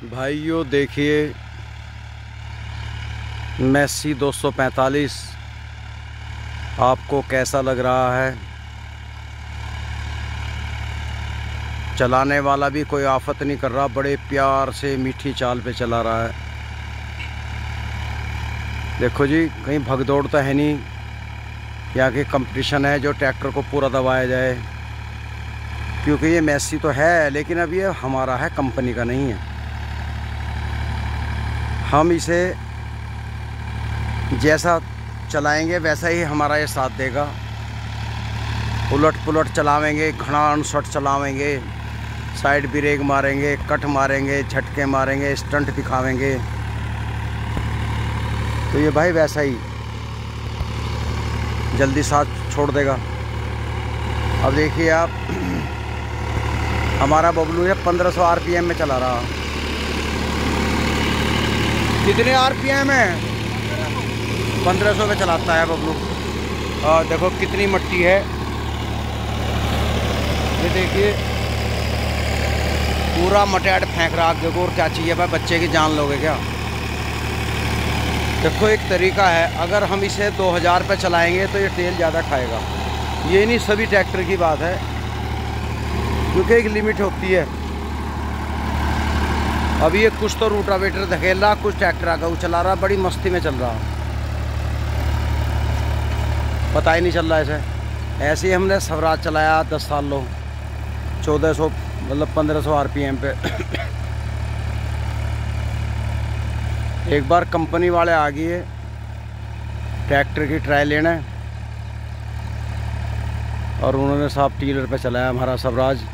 भाइयों देखिए, मैसी 245 आपको कैसा लग रहा है। चलाने वाला भी कोई आफत नहीं कर रहा, बड़े प्यार से मीठी चाल पे चला रहा है। देखो जी, कहीं भगदौड़ तो है नहीं, यहाँ की कंपटीशन है जो ट्रैक्टर को पूरा दबाया जाए, क्योंकि ये मैसी तो है लेकिन अब ये हमारा है, कंपनी का नहीं है। हम इसे जैसा चलाएंगे वैसा ही हमारा ये साथ देगा। उलट पुलट चलावेंगे, घना अनसट चलावेंगे, साइड ब्रेक मारेंगे, कट मारेंगे, झटके मारेंगे, स्टंट दिखावेंगे, तो ये भाई वैसा ही जल्दी साथ छोड़ देगा। अब देखिए आप, हमारा बबलू है 1500 आरपीएम में चला रहा। कितने आरपीएम है? 1500 में चलाता है बबलू। और देखो कितनी मट्टी है, ये देखिए पूरा मटेट फेंक रहा। देखो और क्या चाहिए भाई, बच्चे की जान लोगे क्या? देखो एक तरीका है, अगर हम इसे 2000 पे चलाएंगे तो ये तेल ज़्यादा खाएगा। ये नहीं सभी ट्रैक्टर की बात है, क्योंकि एक लिमिट होती है। अभी ये कुछ तो रूटावेटर धकेल रहा, कुछ ट्रैक्टर आगे चला रहा, बड़ी मस्ती में चल रहा, पता ही नहीं चल रहा ऐसे। ऐसे ही हमने स्वराज चलाया 10 साल लो, 1400 मतलब 1500 आरपीएम पे। एक बार कंपनी वाले आ गए ट्रैक्टर की ट्रायल लेने, और उन्होंने साहब टीलर पे चलाया हमारा स्वराज,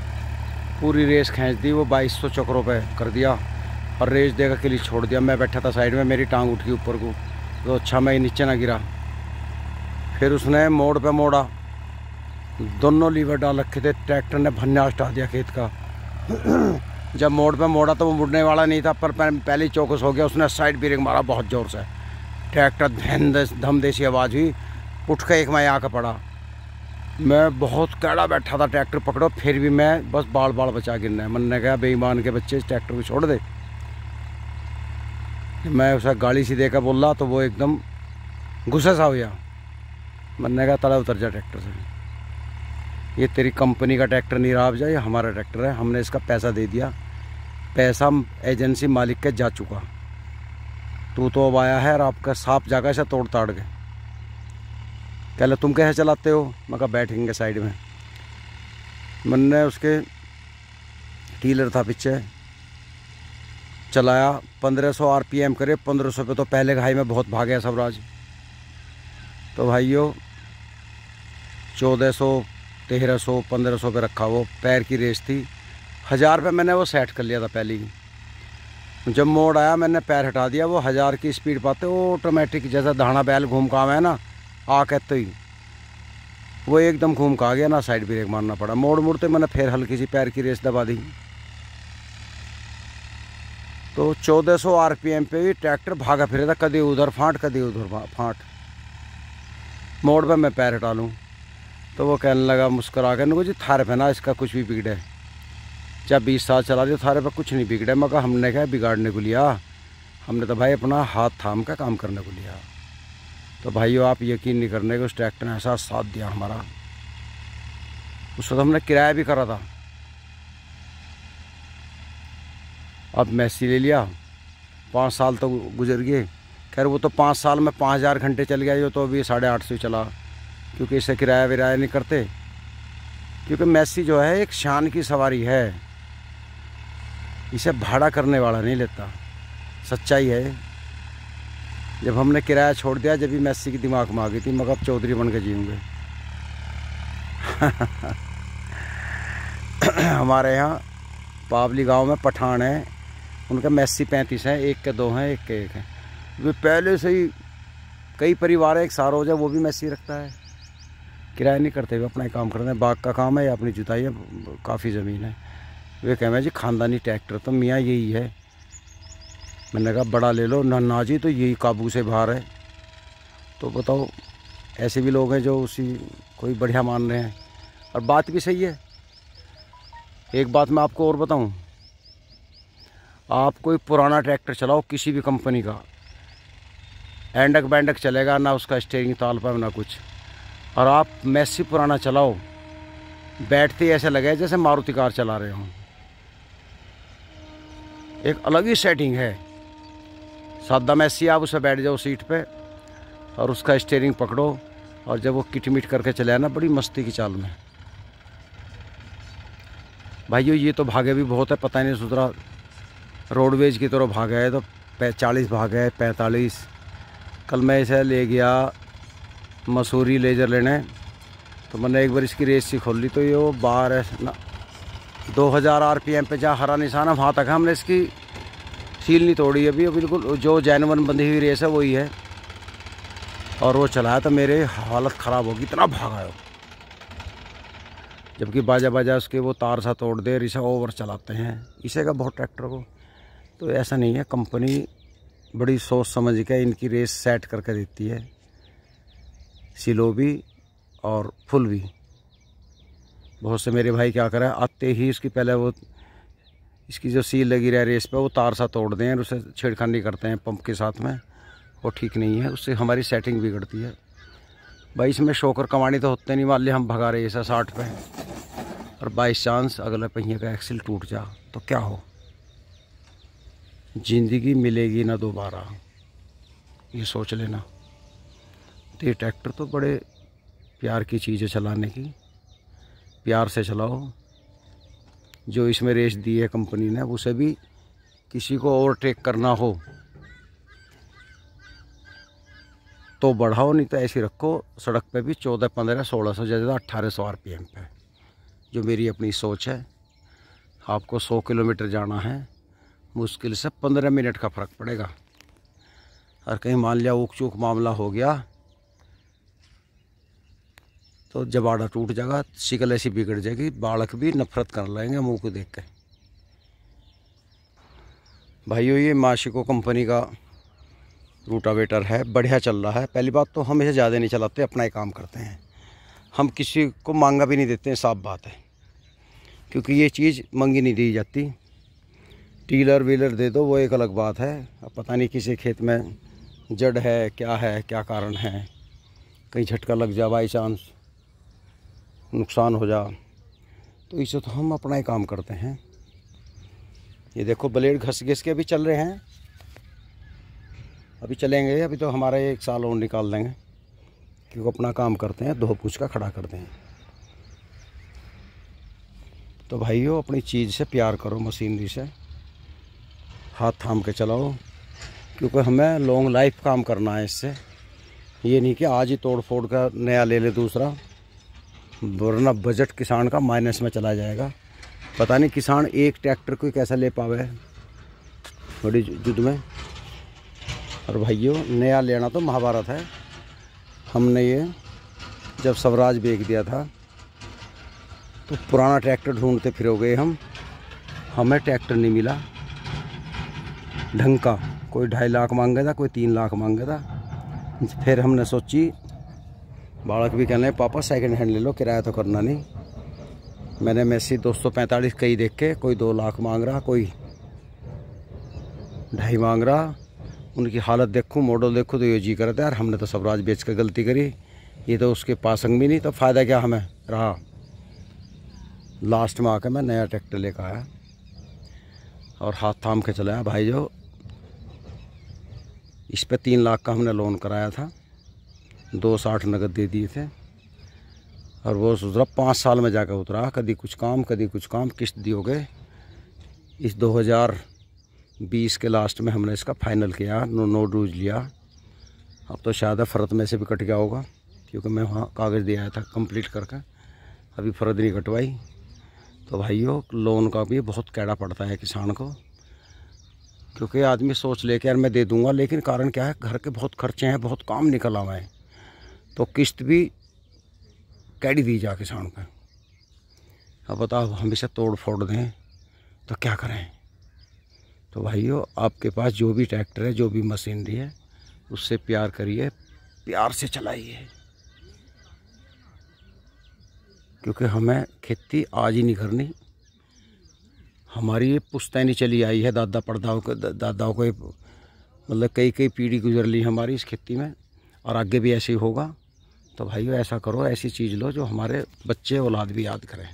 पूरी रेस खींच दी। वो 2200 चक्रों पे कर दिया और रेस देकर के लिए छोड़ दिया। मैं बैठा था साइड में, मेरी टांग उठ गई ऊपर को, तो अच्छा मैं नीचे ना गिरा। फिर उसने मोड़ पे मोड़ा, दोनों लीवर डाल रखे थे, ट्रैक्टर ने भन्ना हटा दिया खेत का। जब मोड़ पे मोड़ा तो वो मुड़ने वाला नहीं था, पर पहले ही चौकस हो गया, उसने साइड ब्रेक मारा बहुत ज़ोर से। ट्रैक्टर धम देसी आवाज़ हुई, उठ के एक मैं आकर पड़ा। मैं बहुत कैड़ा बैठा था, ट्रैक्टर पकड़ो, फिर भी मैं बस बाल बाल बचा गिरना है। मैंने कहा बेईमान के बच्चे, इस ट्रैक्टर को छोड़ दे। मैं उसे गाड़ी सी देकर बोल रहा तो वो एकदम गुस्सा सा हो गया। मैंने कहा तला उतर जा ट्रैक्टर से, ये तेरी कंपनी का ट्रैक्टर नहीं रहा, जा ये हमारा ट्रैक्टर है, हमने इसका पैसा दे दिया, पैसा एजेंसी मालिक के जा चुका, तू तो अब आया है और आपका सांप जागा से तोड़ ताड़ के। कह ले तुम कैसे चलाते हो? मैं कहा बैठेंगे साइड में। मैंने उसके टीलर था पीछे, चलाया 1500 आरपीएम करे, 1500 पे तो पहले घाई में बहुत भाग गया स्वराज। तो भाइयों 1400 1300 1500 पे रखा, वो पैर की रेस थी। 1000 पे मैंने वो सेट कर लिया था पहले ही। जब मोड़ आया मैंने पैर हटा दिया, वो 1000 की स्पीड पाते वो ऑटोमेटिक जैसा धाना बैल घूम का है ना, आ कहते ही वो एकदम घूम का आ गया ना, साइड ब्रेक मारना पड़ा। मोड़ मुड़ते मैंने फिर हल्की सी पैर की रेस दबा दी। तो 1400 आरपीएम पे भी ट्रैक्टर भागा फिरे था, कभी उधर फांट कभी उधर फांट। मोड़ पे मैं पैर हटा लूँ तो वो कहने लगा मुस्कुरा कर, नको जी थारे पे ना इसका कुछ भी बिगड़े, जब 20 साल चला दिया थारे पे कुछ नहीं बिगड़े। मैं कहा हमने क्या बिगाड़ने को लिया, हमने तो भाई अपना हाथ थाम का काम करने को लिया। तो भाइयों आप यकीन नहीं करने के, उस ट्रैक्टर ने ऐसा साथ दिया हमारा। उस वक्त हमने किराया भी करा था। अब मैसी ले लिया, 5 साल तो गुजर गए। खैर वो तो 5 साल में 5000 घंटे चल गया, जो तो अभी 850 चला, क्योंकि इससे किराया विराया नहीं करते। क्योंकि मैसी जो है एक शान की सवारी है, इसे भाड़ा करने वाला नहीं लेता, सच्चाई है। जब हमने किराया छोड़ दिया, जब भी मैसी की दिमाग में आ गई थी, मगर अब चौधरी बन के जीऊँगे। हमारे यहाँ पावली गांव में पठान है, उनका मैसी 35 हैं, एक के 2 हैं, एक के 1 हैं। वे पहले से ही कई परिवार एक सार हो जाए वो भी मैसी रखता है, किराया नहीं करते, वे अपना ही काम करते हैं। बाग का काम है या अपनी जुताई है, काफ़ी ज़मीन है। वे कह रहे जी ख़ानदानी ट्रैक्टर तो मियाँ यही है। मैंने कहा बड़ा ले लो ना जी, तो यही काबू से बाहर है। तो बताओ, ऐसे भी लोग हैं जो उसी कोई बढ़िया मान रहे हैं, और बात भी सही है। एक बात मैं आपको और बताऊं, आप कोई पुराना ट्रैक्टर चलाओ किसी भी कंपनी का, एंडक बैंडक चलेगा ना, उसका स्टीयरिंग ताल पर ना कुछ। और आप मैसी पुराना चलाओ, बैठते ही ऐसे लगे जैसे मारुति कार चला रहे हो। एक अलग ही सेटिंग है। सादा मैसी आप उसे बैठ जाओ सीट पे और उसका स्टीयरिंग पकड़ो, और जब वो किटमिट करके चले ना, बड़ी मस्ती की चाल में। भाइयों ये तो भागे भी बहुत है, पता नहीं सुधरा। रोडवेज की तरह भागा है तो 40 भागा है, 45। कल मैं इसे ले गया मसूरी लेजर लेने, तो मैंने एक बार इसकी रेस सी खोल ली, तो ये वो 2000 RPM पे जहाँ हरा निशान है वहाँ तक है। हमने इसकी सील नहीं तोड़ी अभी, बिल्कुल जो जेन्युइन बंधी हुई रेस है वही है। और वो चलाया तो मेरे हालत ख़राब होगी, इतना भागा है। जबकि बाजा उसके वो तार सा तोड़ दे, इसे ओवर चलाते हैं, इसे का बहुत ट्रैक्टर को। तो ऐसा नहीं है, कंपनी बड़ी सोच समझ के इनकी रेस सेट करके देती है, सिलो भी और फुल भी। बहुत से मेरे भाई क्या करें, आते ही इसकी पहले वो इसकी जो सील लगी रहे रेस पे, वो तार सा तोड़ दें और उसे छेड़खानी करते हैं पंप के साथ में। वो ठीक नहीं है, उससे हमारी सेटिंग बिगड़ती है। भाई इसमें शोकर कमानी तो होते नहीं। मान लिया हम भगा रहे ऐसा 60 पे और बाई चांस अगला पहिए का एक्सिल टूट जा तो क्या हो? ज़िंदगी मिलेगी ना दोबारा, ये सोच लेना। तो ये ट्रैक्टर तो बड़े प्यार की चीज़ है चलाने की, प्यार से चलाओ। जो इसमें रेस दी है कंपनी ने, उसे भी किसी को ओवरटेक करना हो तो बढ़ाओ, नहीं तो ऐसे रखो। सड़क पे भी 14, 15, 1600 ज़्यादा 1800 RPM पे, जो मेरी अपनी सोच है। आपको 100 किलोमीटर जाना है, मुश्किल से 15 मिनट का फ़र्क पड़ेगा। और कहीं मान लिया ऊक चूक मामला हो गया तो जबाड़ा टूट जाएगा, शिकल ऐसी बिगड़ जाएगी, बालक भी नफरत कर लेंगे मुँह को देख के। भाइयों ये माशिको कंपनी का रूटावेटर है, बढ़िया चल रहा है। पहली बात तो हम इसे ज़्यादा नहीं चलाते, अपना ही काम करते हैं। हम किसी को मांगा भी नहीं देते हैं, साफ बात है, क्योंकि ये चीज़ मंगी नहीं दी जाती। टीलर व्हीलर दे दो वो एक अलग बात है। अब पता नहीं किसी खेत में जड़ है, क्या कारण है, कहीं झटका लग जा, बाई चांस नुकसान हो जा, तो इसे तो हम अपना ही काम करते हैं। ये देखो ब्लेड घस घिस के अभी चल रहे हैं, अभी चलेंगे। अभी तो हमारा 1 साल और निकाल देंगे, क्योंकि अपना काम करते हैं, धो पूछ का खड़ा करते हैं। तो भाइयों अपनी चीज़ से प्यार करो, मशीनरी से हाथ थाम के चलाओ, क्योंकि हमें लॉन्ग लाइफ काम करना है इससे। ये नहीं कि आज ही तोड़ फोड़ का नया ले ले दूसरा, वरना बजट किसान का माइनस में चला जाएगा। पता नहीं किसान एक ट्रैक्टर को कैसा ले पावे बड़ी युद्ध में। और भाइयों नया लेना तो महाभारत है। हमने ये जब स्वराज बेच दिया था तो पुराना ट्रैक्टर ढूंढते फिरोगे हम, हमें ट्रैक्टर नहीं मिला ढंग का। कोई 2.5 लाख मांगे था, कोई 3 लाख मांगे था। फिर हमने सोची, बालक भी कहने पापा सेकंड हैंड ले लो, किराया तो करना नहीं। मैंने मैसी 245 कई देख के, कोई 2 लाख मांग रहा, कोई 2.5 मांग रहा। उनकी हालत देखूं, मॉडल देखूं तो ये जी करता है यार हमने तो स्वराज बेच कर गलती करी, ये तो उसके पासंग भी नहीं, तो फ़ायदा क्या हमें रहा। लास्ट में आकर मैं नया ट्रैक्टर लेकर आया और हाथ थाम के चलाया। भाई जो इस पे 3 लाख का हमने लोन कराया था, 260 नगद दे दिए थे, और वो सुधरा 5 साल में जाकर उतरा। कभी कुछ काम, किस्त दियोगे। इस 2020 के लास्ट में हमने इसका फाइनल किया, नो डूज लिया। अब तो शायद फ़रद में से भी कट गया होगा, क्योंकि मैं वहाँ कागज़ दे आया था कंप्लीट करके, अभी फ़रद नहीं कटवाई। तो भाइयों लोन का भी बहुत कैड़ा पड़ता है किसान को, क्योंकि आदमी सोच ले के यार मैं दे दूंगा, लेकिन कारण क्या है, घर के बहुत खर्चे हैं, बहुत काम निकल आए हैं, तो किस्त भी कैडी दी जा किसान पे। अब बताओ हम इसे तोड़ फोड़ दें तो क्या करें। तो भाइयों आपके पास जो भी ट्रैक्टर है, जो भी मशीनरी है, उससे प्यार करिए, प्यार से चलाइए, क्योंकि हमें खेती आज ही नहीं करनी, हमारी ये पुश्तैनी चली आई है, दादा दादाओं को मतलब कई कई पीढ़ी गुजर ली हमारी इस खेती में, और आगे भी ऐसे ही होगा। तो भाइयों ऐसा करो, ऐसी चीज़ लो जो हमारे बच्चे औलाद भी याद करें।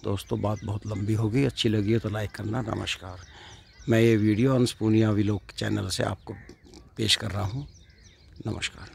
दोस्तों बात बहुत लंबी होगी, अच्छी लगी है तो लाइक करना। नमस्कार। मैं ये वीडियो अंश पूनिया व्लॉग चैनल से आपको पेश कर रहा हूँ। नमस्कार।